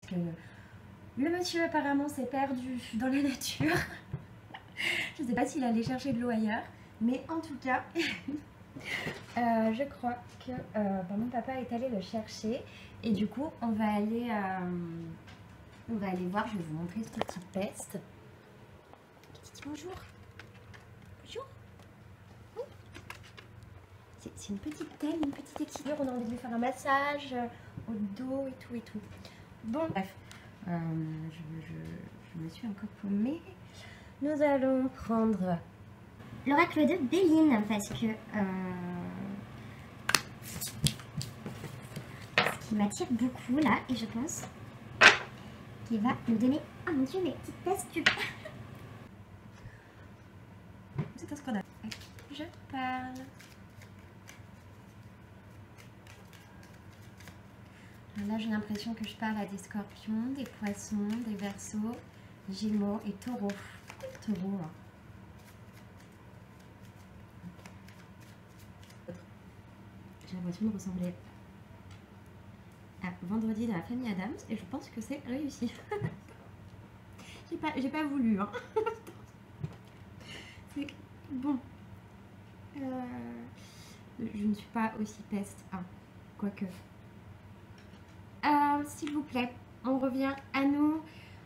que le monsieur apparemment s'est perdu dans la nature. Je ne sais pas s'il allait chercher de l'eau ailleurs, mais en tout cas, je crois que mon papa est allé le chercher. Et du coup, on va aller voir. Je vais vous montrer ce petit peste. Petit bonjour. Bonjour. Oui. C'est une petite telle, une petite équilibre. On a envie de lui faire un massage au dos et tout. Bon, bref. Je me suis encore paumée. Nous allons prendre l'oracle de Béline parce que ce qui m'attire beaucoup là, et je pense qu'il va nous donner, oh mon dieu, mes petites tests. C'est un scandale. Je parle. Alors là, j'ai l'impression que je parle à des scorpions, des poissons, des verseaux, gémeaux et taureaux. Taureaux. Hein. J'ai l'impression de ressembler à Vendredi dans la famille Adams et je pense que c'est réussi. J'ai pas voulu. Hein. C'est bon. Je ne suis pas aussi peste. Hein. Quoique. S'il vous plaît, on revient à nous.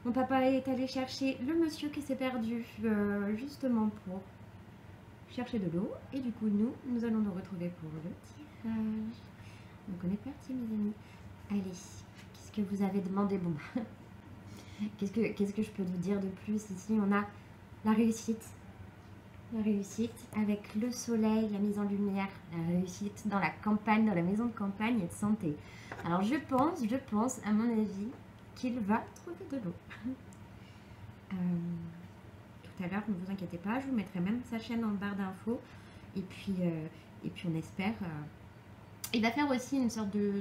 Mon papa est allé chercher le monsieur qui s'est perdu justement pour chercher de l'eau. Et du coup, nous allons nous retrouver pour le tirage. Donc on est parti, mes amis. Allez, qu'est-ce que vous avez demandé? Bon, qu'est-ce que je peux vous dire de plus? Ici, on a la réussite. La réussite avec le soleil, la mise en lumière, la réussite dans la campagne, dans la maison de campagne et de santé. Alors je pense, à mon avis, qu'il va trouver de l'eau. Tout à l'heure, ne vous inquiétez pas, je vous mettrai même sa chaîne en barre d'infos. Et puis on espère. Il va faire aussi une sorte de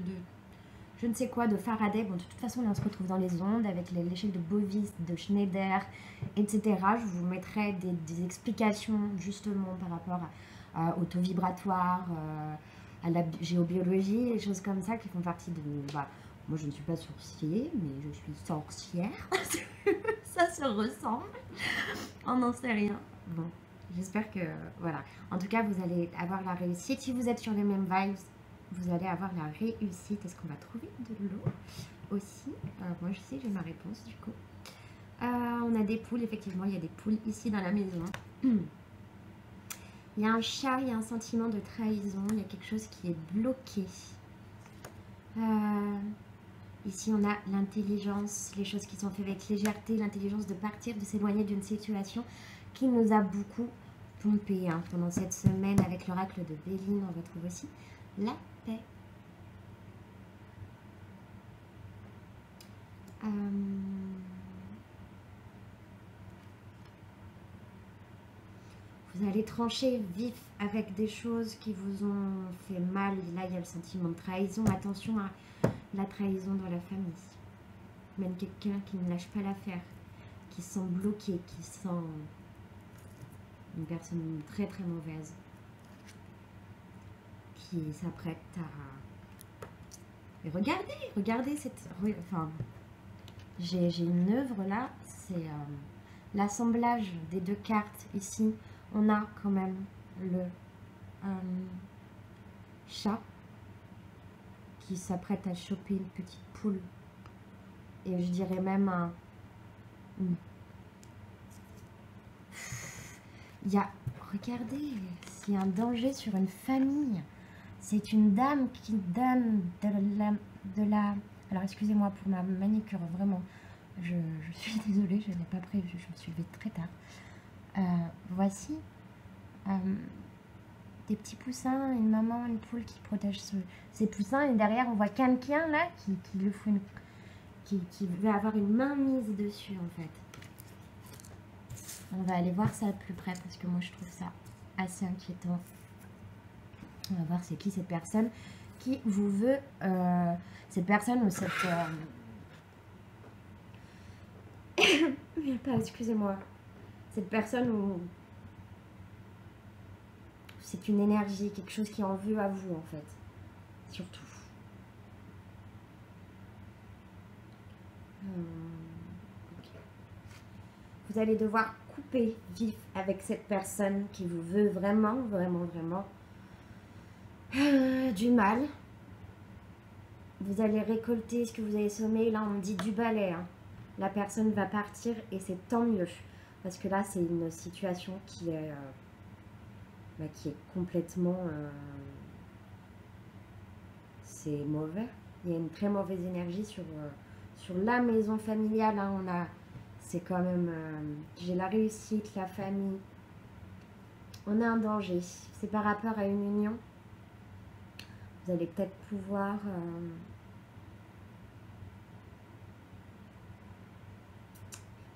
je ne sais quoi, de Faraday. Bon, de toute façon, là, on se retrouve dans les ondes avec l'échelle de Bovis, de Schneider, etc. Je vous mettrai des explications justement par rapport au taux vibratoire, à la géobiologie, et choses comme ça qui font partie de... Bah, moi, je ne suis pas sorcier, mais je suis sorcière. Ça se ressemble. On n'en sait rien. Bon, j'espère que... Voilà. En tout cas, vous allez avoir la réussite. Si vous êtes sur les mêmes vibes, vous allez avoir la réussite. Est-ce qu'on va trouver de l'eau aussi? Moi, je sais, j'ai ma réponse du coup. On a des poules, effectivement, il y a des poules ici dans la maison. Il y a un chat, il y a un sentiment de trahison, il y a quelque chose qui est bloqué. Ici, on a l'intelligence, les choses qui sont faites avec légèreté, l'intelligence de partir, de s'éloigner d'une situation qui nous a beaucoup pompé hein, pendant cette semaine avec l'oracle de Béline. On retrouve aussi la paix. Vous allez trancher vif avec des choses qui vous ont fait mal. Là, il y a le sentiment de trahison. Attention à la trahison dans la famille. Même quelqu'un qui ne lâche pas l'affaire, qui se sent bloqué, qui se sent une personne très très mauvaise, qui s'apprête à... Et regardez cette... Enfin, j'ai une œuvre là, c'est l'assemblage des deux cartes ici. On a quand même le chat qui s'apprête à choper une petite poule. Et je dirais même un... Il y a... Regardez, s'il y a un danger sur une famille. C'est une dame qui donne de la... Alors excusez-moi pour ma manicure, vraiment. Je suis désolée, je n'ai pas prévu, je me suis levée très tard. Voici des petits poussins, une maman, une poule qui protège ces poussins. Et derrière, on voit quelqu'un là qui le faut qui veut avoir une main mise dessus en fait. On va aller voir ça de plus près parce que moi je trouve ça assez inquiétant. On va voir c'est qui cette personne qui vous veut, cette personne ou cette... excusez-moi. Cette personne où c'est une énergie, quelque chose qui en veut à vous en fait, surtout. Ok. Vous allez devoir couper vif avec cette personne qui vous veut vraiment, vraiment, vraiment du mal. Vous allez récolter ce que vous avez semé. Là, on me dit du balai. Hein. La personne va partir et c'est tant mieux. Parce que là, c'est une situation qui est complètement... c'est mauvais. Il y a une très mauvaise énergie sur la maison familiale. Hein. C'est quand même... j'ai la réussite, la famille. On a un danger. C'est par rapport à une union. Vous allez peut-être pouvoir...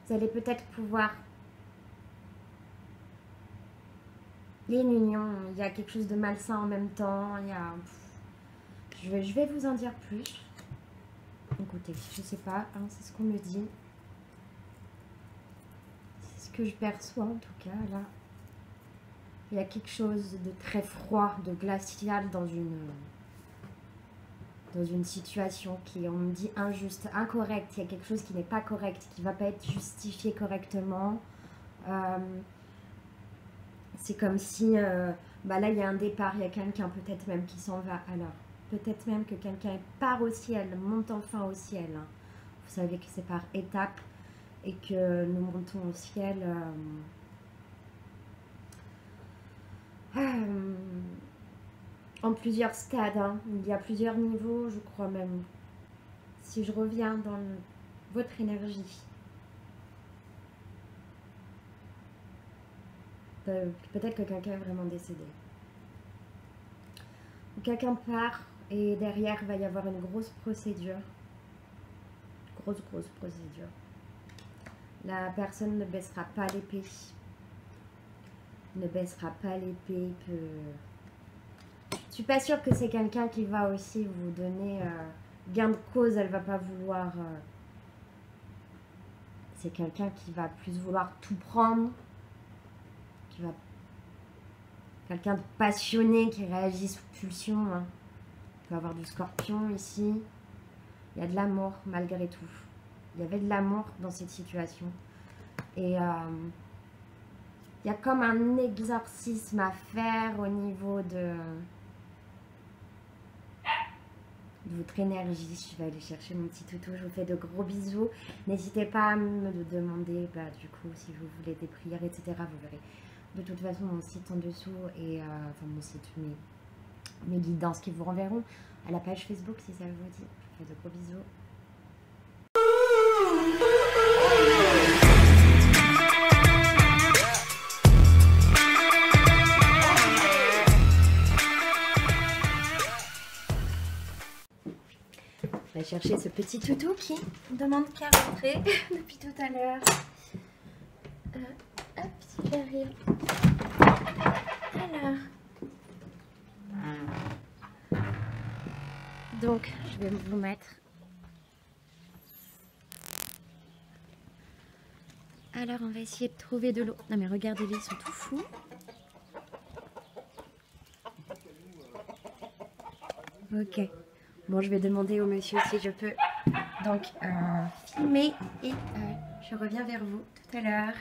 vous allez peut-être pouvoir... Il y a une union, il y a quelque chose de malsain en même temps. Il y a... Je vais vous en dire plus. Écoutez, je sais pas, hein, c'est ce qu'on me dit. C'est ce que je perçois en tout cas, là. Il y a quelque chose de très froid, de glacial dans une situation qui, on me dit, injuste, incorrecte. Il y a quelque chose qui n'est pas correct, qui ne va pas être justifié correctement. C'est comme si, là, il y a un départ, il y a quelqu'un peut-être même qui s'en va. Alors, peut-être même que quelqu'un part au ciel, monte enfin au ciel. Hein. Vous savez que c'est par étapes et que nous montons au ciel... en plusieurs stades, hein. Il y a plusieurs niveaux, je crois même. Si je reviens dans votre énergie, peut-être que quelqu'un est vraiment décédé. Quelqu'un part et derrière il va y avoir une grosse procédure. Grosse procédure. La personne ne baissera pas l'épée. Ne baissera pas l'épée. Je suis pas sûre que c'est quelqu'un qui va aussi vous donner gain de cause. Elle va pas vouloir... c'est quelqu'un qui va plus vouloir tout prendre. Quelqu'un de passionné qui réagit sous pulsion. Hein. Il peut y avoir du scorpion ici. Il y a de l'amour malgré tout. Il y avait de l'amour dans cette situation. Et il y a comme un exorcisme à faire au niveau de votre énergie. Je vais aller chercher mon petit toutou. Je vous fais de gros bisous. N'hésitez pas à me demander, du coup, si vous voulez des prières, etc. Vous verrez de toute façon mon site en dessous et enfin mon site, mes guidances qui vous renverront à la page Facebook si ça vous dit. Je vous fais de gros bisous. Je vais chercher ce petit toutou qui demande qu'à rentrer depuis tout à l'heure. Hop, si j'arrive. Alors. Donc, je vais vous mettre. Alors, on va essayer de trouver de l'eau. Non, mais regardez-les, ils sont tout fous. Ok. Bon, je vais demander au monsieur si je peux donc filmer et je reviens vers vous tout à l'heure.